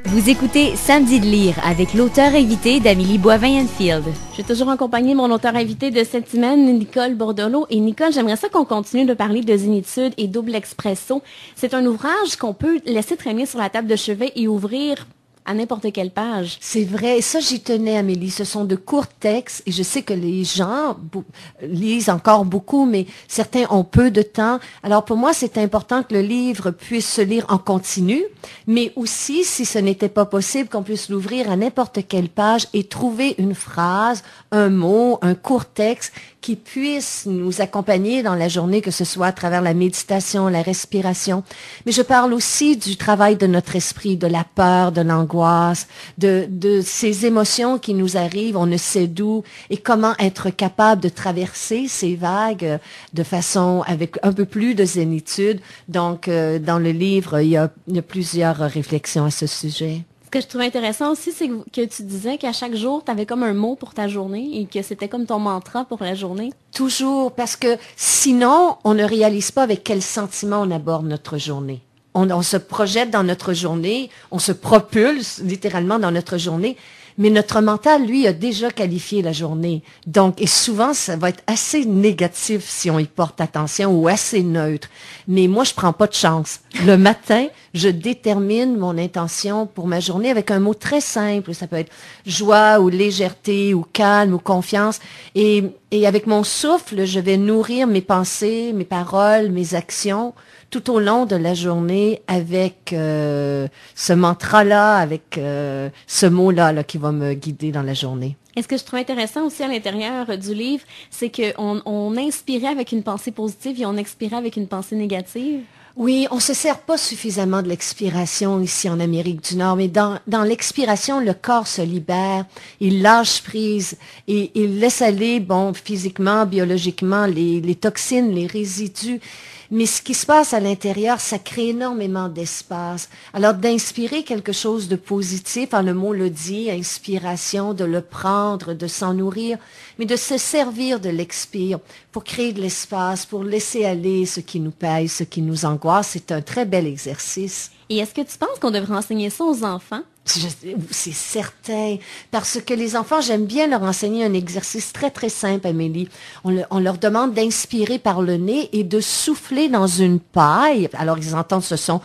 Vous écoutez Samedi de lire avec l'auteur invité d'Amélie Boivin-Enfield. Je vais toujours accompagner mon auteur invité de cette semaine, Nicole Bordelot. Et Nicole, j'aimerais ça qu'on continue de parler de Zénitude et Double Expresso. C'est un ouvrage qu'on peut laisser traîner sur la table de chevet et ouvrir à n'importe quelle page. C'est vrai, et ça j'y tenais, Amélie. Ce sont de courts textes et je sais que les gens lisent encore beaucoup, mais certains ont peu de temps. Alors pour moi, c'est important que le livre puisse se lire en continu, mais aussi, si ce n'était pas possible, qu'on puisse l'ouvrir à n'importe quelle page et trouver une phrase, un mot, un court texte qui puisse nous accompagner dans la journée, que ce soit à travers la méditation, la respiration. Mais je parle aussi du travail de notre esprit, de la peur, de l'angoisse, de ces émotions qui nous arrivent, on ne sait d'où, et comment être capable de traverser ces vagues de façon avec un peu plus de zénitude. Donc, dans le livre, il y a plusieurs réflexions à ce sujet. Ce que je trouvais intéressant aussi, c'est que tu disais qu'à chaque jour, tu avais comme un mot pour ta journée et que c'était comme ton mantra pour la journée. Toujours, parce que sinon, on ne réalise pas avec quel sentiment on aborde notre journée. On se projette dans notre journée, on se propulse littéralement dans notre journée, mais notre mental, lui, a déjà qualifié la journée. Donc, et souvent, ça va être assez négatif si on y porte attention ou assez neutre. Mais moi, je prends pas de chance. Le matin, je détermine mon intention pour ma journée avec un mot très simple. Ça peut être joie ou légèreté ou calme ou confiance. Et avec mon souffle, je vais nourrir mes pensées, mes paroles, mes actions tout au long de la journée avec ce mantra-là, avec ce mot-là là, qui va me guider dans la journée. Et ce que je trouve intéressant aussi à l'intérieur du livre, c'est qu'on inspirait avec une pensée positive et on expirait avec une pensée négative. Oui, on se sert pas suffisamment de l'expiration ici en Amérique du Nord, mais dans l'expiration, le corps se libère, il lâche prise et il laisse aller, bon, physiquement, biologiquement, les toxines, les résidus. Mais ce qui se passe à l'intérieur, ça crée énormément d'espace. Alors, d'inspirer quelque chose de positif, le mot le dit, inspiration, de le prendre, de s'en nourrir, mais de se servir de l'expire pour créer de l'espace, pour laisser aller ce qui nous pèse, ce qui nous angoisse. C'est un très bel exercice. Et est-ce que tu penses qu'on devrait enseigner ça aux enfants? C'est certain, parce que les enfants, j'aime bien leur enseigner un exercice très, très simple, Amélie. On leur demande d'inspirer par le nez et de souffler dans une paille. Alors, ils entendent ce son,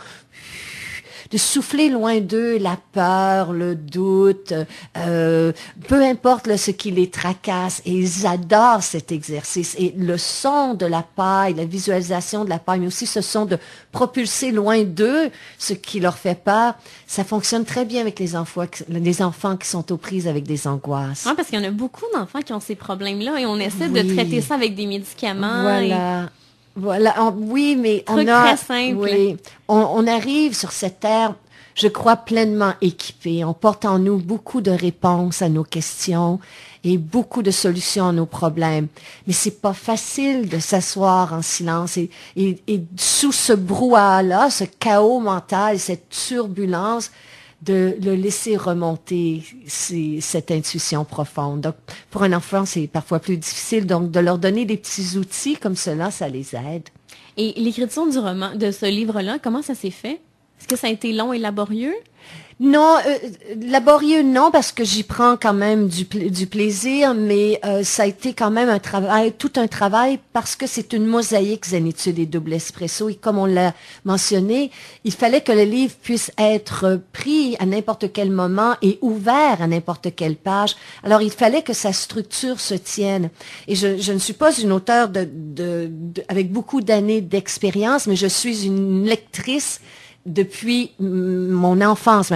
de souffler loin d'eux la peur, le doute, peu importe ce qui les tracasse. Et ils adorent cet exercice. Et le son de la paille, la visualisation de la paille, mais aussi ce son de propulser loin d'eux ce qui leur fait peur, ça fonctionne très bien avec les enfants qui sont aux prises avec des angoisses. Oui, parce qu'il y en a beaucoup d'enfants qui ont ces problèmes-là et on essaie de traiter ça avec des médicaments. Voilà. Voilà, oui, mais très simple. Oui, on arrive sur cette terre, je crois, pleinement équipée. On porte en nous beaucoup de réponses à nos questions et beaucoup de solutions à nos problèmes. Mais c'est pas facile de s'asseoir en silence et sous ce brouhaha-là, ce chaos mental, cette turbulence, de le laisser remonter cette intuition profonde. Donc, pour un enfant, c'est parfois plus difficile. Donc, de leur donner des petits outils comme cela, ça les aide. Et l'écriture du roman, de ce livre-là, comment ça s'est fait? Est-ce que ça a été long et laborieux? Non, laborieux non, parce que j'y prends quand même du plaisir, mais ça a été quand même tout un travail, parce que c'est une mosaïque Zénitude et Double Expresso, et comme on l'a mentionné, il fallait que le livre puisse être pris à n'importe quel moment et ouvert à n'importe quelle page. Alors, il fallait que sa structure se tienne. Et je ne suis pas une auteure avec beaucoup d'années d'expérience, mais je suis une lectrice depuis mon enfance.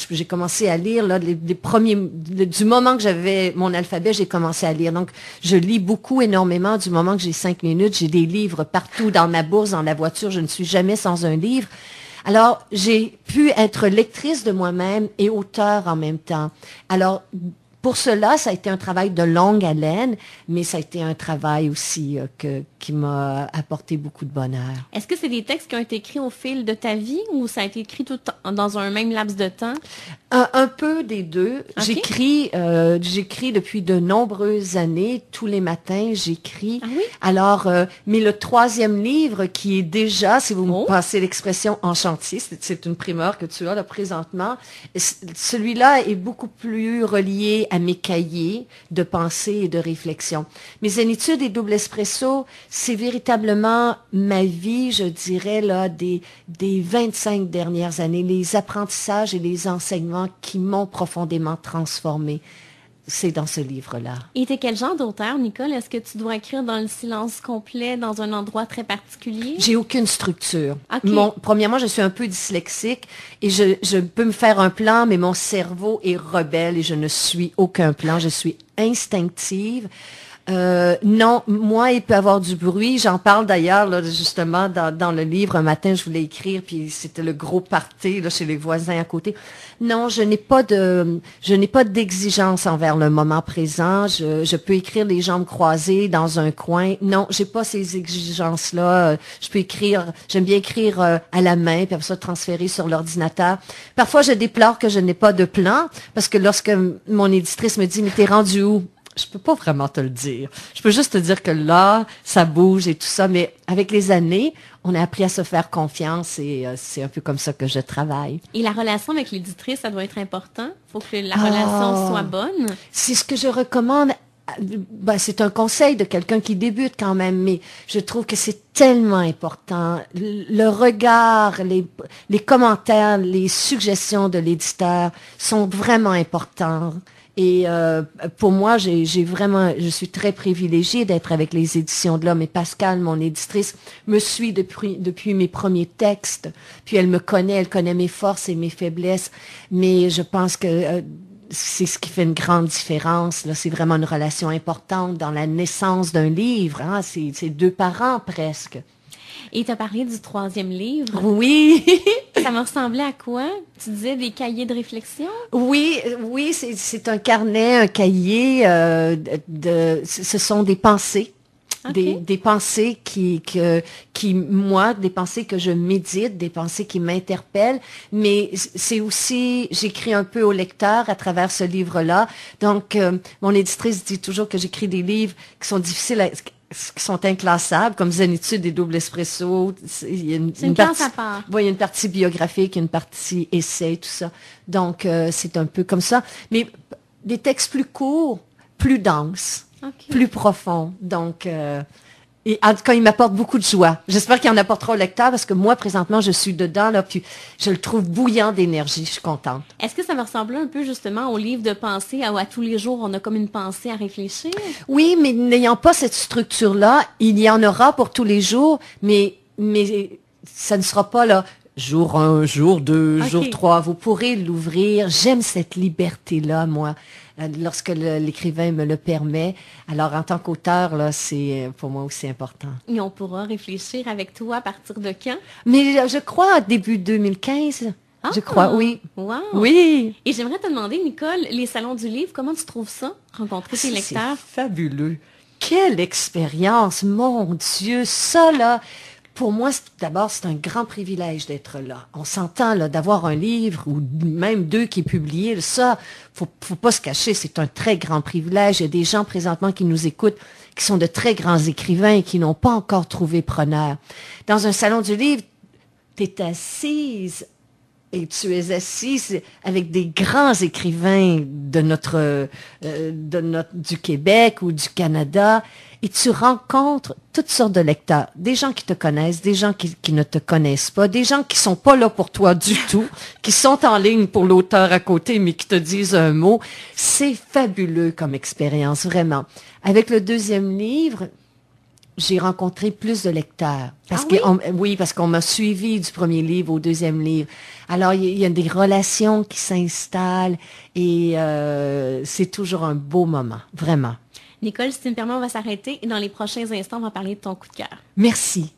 J'ai commencé à lire là, du moment que j'avais mon alphabet, j'ai commencé à lire. Donc, je lis beaucoup, énormément. Du moment que j'ai 5 minutes, j'ai des livres partout dans ma bourse, dans la voiture. Je ne suis jamais sans un livre. Alors, j'ai pu être lectrice de moi-même et auteure en même temps. Alors, pour cela, ça a été un travail de longue haleine, mais ça a été un travail aussi qui m'a apporté beaucoup de bonheur. Est-ce que c'est des textes qui ont été écrits au fil de ta vie ou ça a été écrit dans un même laps de temps? Un peu des deux. Okay. J'écris depuis de nombreuses années. Tous les matins, j'écris. Ah oui? Alors, mais le troisième livre qui est déjà, si vous me passez l'expression, en chantier, c'est une primeur que tu as là présentement, celui-là est beaucoup plus relié à mes cahiers de pensée et de réflexion. Mes zénitudes et double espresso, c'est véritablement ma vie, je dirais, là, des 25 dernières années, les apprentissages et les enseignements qui m'ont profondément transformée. C'est dans ce livre-là. Et t'es quel genre d'auteur, Nicole? Est-ce que tu dois écrire dans le silence complet, dans un endroit très particulier? J'ai aucune structure. Okay. Premièrement, je suis un peu dyslexique et je peux me faire un plan, mais mon cerveau est rebelle et je ne suis aucun plan. Je suis instinctive. Non, moi, il peut y avoir du bruit. J'en parle d'ailleurs, là, justement, dans le livre. Un matin, je voulais écrire, puis c'était le gros party, là, chez les voisins à côté. Non, je n'ai pas d'exigence envers le moment présent. Je peux écrire les jambes croisées dans un coin. Non, j'ai pas ces exigences-là. Je peux écrire, j'aime bien écrire à la main, puis après ça, transférer sur l'ordinateur. Parfois, je déplore que je n'ai pas de plan, parce que lorsque mon éditrice me dit, mais t'es rendu où? Je peux pas vraiment te le dire. Je peux juste te dire que là, ça bouge et tout ça, mais avec les années, on a appris à se faire confiance et c'est un peu comme ça que je travaille. Et la relation avec l'éditrice, ça doit être important? Faut que la relation soit bonne? C'est ce que je recommande. Ben, c'est un conseil de quelqu'un qui débute quand même, mais je trouve que c'est tellement important. Le regard, les commentaires, les suggestions de l'éditeur sont vraiment importants. Et pour moi, je suis très privilégiée d'être avec les éditions de l'Homme. Et Pascal, mon éditrice, me suit depuis mes premiers textes. Puis elle connaît mes forces et mes faiblesses. Mais je pense que c'est ce qui fait une grande différence. Là, c'est vraiment une relation importante dans la naissance d'un livre. Hein? C'est 2 parents presque. Et tu as parlé du 3e livre. Oui. Ça m'a ressemblé à quoi? Tu disais des cahiers de réflexion? Oui, c'est un carnet, un cahier. Ce sont des pensées. Okay. Des pensées des pensées que je médite, des pensées qui m'interpellent, mais c'est aussi, j'écris un peu au lecteur à travers ce livre-là. Donc, mon éditrice dit toujours que j'écris des livres qui sont difficiles qui sont inclassables, comme Zénitude et Double Espresso. Il y a une partie à part. Oui, il y a une partie biographique, une partie essai, tout ça. Donc, c'est un peu comme ça. Mais des textes plus courts, plus denses, plus profonds. Donc, et en tout cas, il m'apporte beaucoup de joie. J'espère qu'il en apportera au lecteur parce que moi, présentement, je suis dedans, là, puis je le trouve bouillant d'énergie. Je suis contente. Est-ce que ça me ressemble un peu, justement, au livre de pensée, à tous les jours, on a comme une pensée à réfléchir? Oui, mais n'ayant pas cette structure-là, il y en aura pour tous les jours, mais ça ne sera pas, là, jour 1, jour 2, jour 3. Vous pourrez l'ouvrir. J'aime cette liberté-là, moi, lorsque l'écrivain me le permet. Alors, en tant qu'auteur, là, c'est pour moi aussi important. Et on pourra réfléchir avec toi à partir de quand? Mais je crois début 2015. Je crois, oui. Wow. Oui. Et j'aimerais te demander, Nicole, les salons du livre, comment tu trouves ça, rencontrer tes lecteurs? C'est fabuleux. Quelle expérience, mon Dieu, ça, là... Pour moi, d'abord, c'est un grand privilège d'être là. On s'entend là d'avoir un livre ou même 2 qui est publié. Ça, faut pas se cacher, c'est un très grand privilège. Il y a des gens présentement qui nous écoutent, qui sont de très grands écrivains et qui n'ont pas encore trouvé preneur. Dans un salon du livre, tu es assise et tu es assise avec des grands écrivains du Québec ou du Canada. Et tu rencontres toutes sortes de lecteurs, des gens qui te connaissent, des gens qui ne te connaissent pas, des gens qui sont pas là pour toi du tout, qui sont en ligne pour l'auteur à côté, mais qui te disent un mot. C'est fabuleux comme expérience, vraiment. Avec le 2e livre, j'ai rencontré plus de lecteurs. Parce qu'on m'a suivi du 1er livre au 2e livre. Alors, il y a des relations qui s'installent et c'est toujours un beau moment, vraiment. Nicole, si tu me permets, on va s'arrêter et dans les prochains instants, on va parler de ton coup de cœur. Merci.